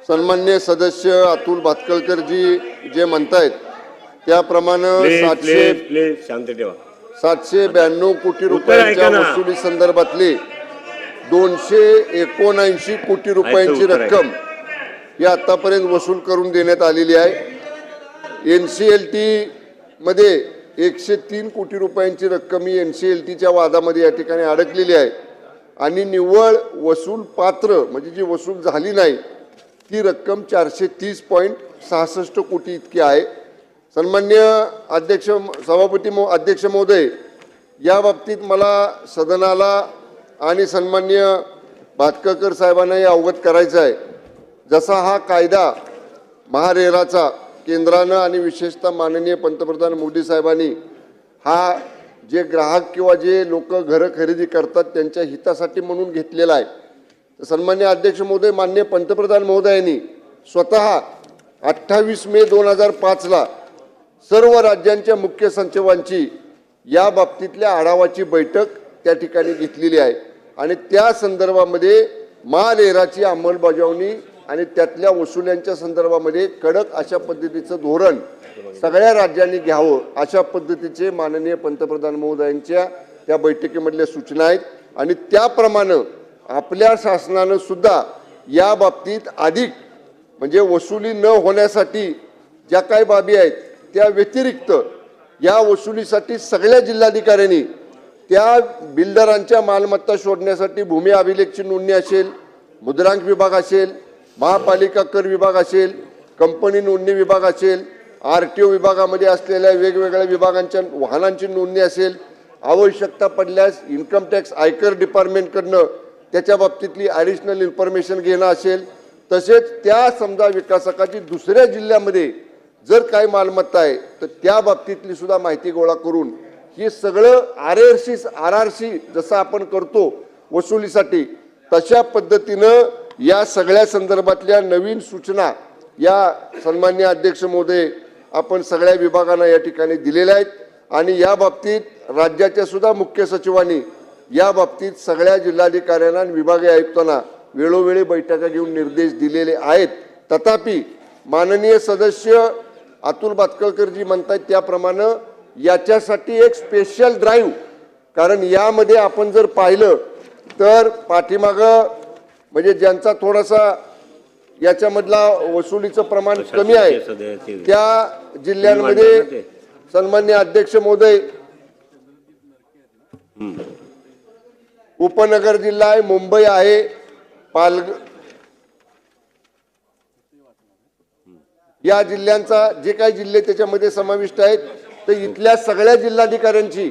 सन्माननीय सदस्य अतुल भातखळकर जी जे म्हणतायत त्याप्रमाणे 792 कोटी रुपयांच्या वसुली संदर्भातली 279 कोटी रुपयांची रक्कम ही आतापर्यंत वसूल करून देण्यात आलेली आहे। NCLT मध्ये 103 कोटी रुपयांची रक्कम ही NCLTच्या वादामध्ये या ठिकाणी अडकलेली आहे आणि निव्वळ वसूल पात्र म्हणजे जी वसूल झाली नाही ती रक्कम 430.66 कोटी इतकी आहे। सन्माननीय अध्यक्ष महोदय, या बाबतीत मला सदनाला आणि सन्माननीय भातखळकर साहेबांनाही अवगत करायचं आहे। जसा हा कायदा महारेराचा केंद्रानं आणि विशेषतः माननीय पंतप्रधान मोदी साहेबांनी हा जे ग्राहक किंवा जे लोक घरं खरेदी करतात त्यांच्या हितासाठी म्हणून घेतलेला आहे। सन्माननीय अध्यक्ष महोदय, माननीय पंतप्रधान महोदयांनी स्वतः 28 मे 2005 ला सर्व राज्यांच्या मुख्य सचिवांची या बाबतीतल्या आढावाची बैठक त्या ठिकाणी घेतलेली आहे आणि त्या संदर्भामध्ये महारेराची अंमलबजावणी आणि त्यातल्या वसुल्यांच्या संदर्भामध्ये कडक अशा पद्धतीचं धोरण सगळ्या राज्यांनी घ्यावं अशा पद्धतीचे माननीय पंतप्रधान महोदयांच्या त्या बैठकीमधल्या सूचना आहेत आणि त्याप्रमाणे आपल्या शासनानं सुद्धा या बाबतीत अधिक म्हणजे वसुली न होण्यासाठी ज्या काही बाबी आहेत त्या व्यतिरिक्त या वसुलीसाठी सगळ्या जिल्हाधिकाऱ्यांनी त्या बिल्डरांच्या मालमत्ता शोधण्यासाठी भूमी अभिलेखची नोंदणी असेल, मुद्रांक विभाग असेल, महापालिका कर विभाग असेल, कंपनी नोंदणी विभाग असेल, RTO विभागामध्ये असलेल्या वेगवेगळ्या विभागांच्या वाहनांची नोंदणी असेल, आवश्यकता पडल्यास इन्कम टॅक्स आयकर डिपार्टमेंटकडनं त्याच्या बाबतीतली ॲडिशनल इन्फॉर्मेशन घेणं असेल, तसेच त्या समजा विकासकाची दुसऱ्या जिल्ह्यामध्ये जर काही मालमत्ता आहे तर त्या बाबतीतली सुद्धा माहिती गोळा करून हे सगळं RRC जसं आपण करतो वसुलीसाठी तशा पद्धतीनं या सगळ्या संदर्भातल्या नवीन सूचना या सन्माननीय अध्यक्ष महोदय आपण सगळ्या विभागांना या ठिकाणी दिलेल्या आहेत आणि या बाबतीत राज्याच्या सुद्धा मुख्य सचिवांनी या बाबतीत सगळ्या जिल्हाधिकाऱ्यांना आणि विभागीय आयुक्तांना वेळोवेळी बैठका घेऊन निर्देश दिलेले आहेत। तथापि माननीय सदस्य अतुल भातखळकर जी म्हणतात त्याप्रमाणे याच्यासाठी एक स्पेशल ड्राईव्ह, कारण यामध्ये आपण जर पाहिलं तर पाठीमागं म्हणजे ज्यांचा थोडासा याच्यामधला वसुलीचं प्रमाण कमी आहे त्या जिल्ह्यांमध्ये सन्माननीय अध्यक्ष महोदय उपनगर जिल्हा आहे, मुंबई आहे, पालघर या जिल्ह्यांचा जे काही जिल्हे त्याच्यामध्ये समाविष्ट आहेत तर इथल्या सगळ्या जिल्हाधिकाऱ्यांची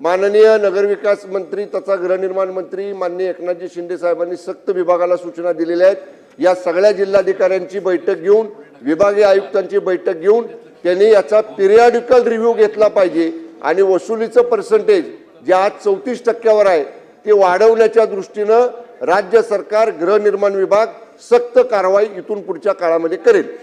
माननीय नगरविकास मंत्री तथा गृहनिर्माण मंत्री माननीय एकनाथजी शिंदे साहेबांनी सक्त विभागाला सूचना दिलेल्या आहेत। या सगळ्या जिल्हाधिकाऱ्यांची बैठक घेऊन विभागीय आयुक्तांची बैठक घेऊन त्यांनी याचा पिरियडिकल रिव्ह्यू घेतला पाहिजे आणि वसुलीचं पर्सेंटेज जे आज 34% आहे ते वाढवण्याच्या दृष्टीनं राज्य सरकार गृहनिर्माण विभाग सक्त कारवाई इथून पुढच्या काळामध्ये करेल।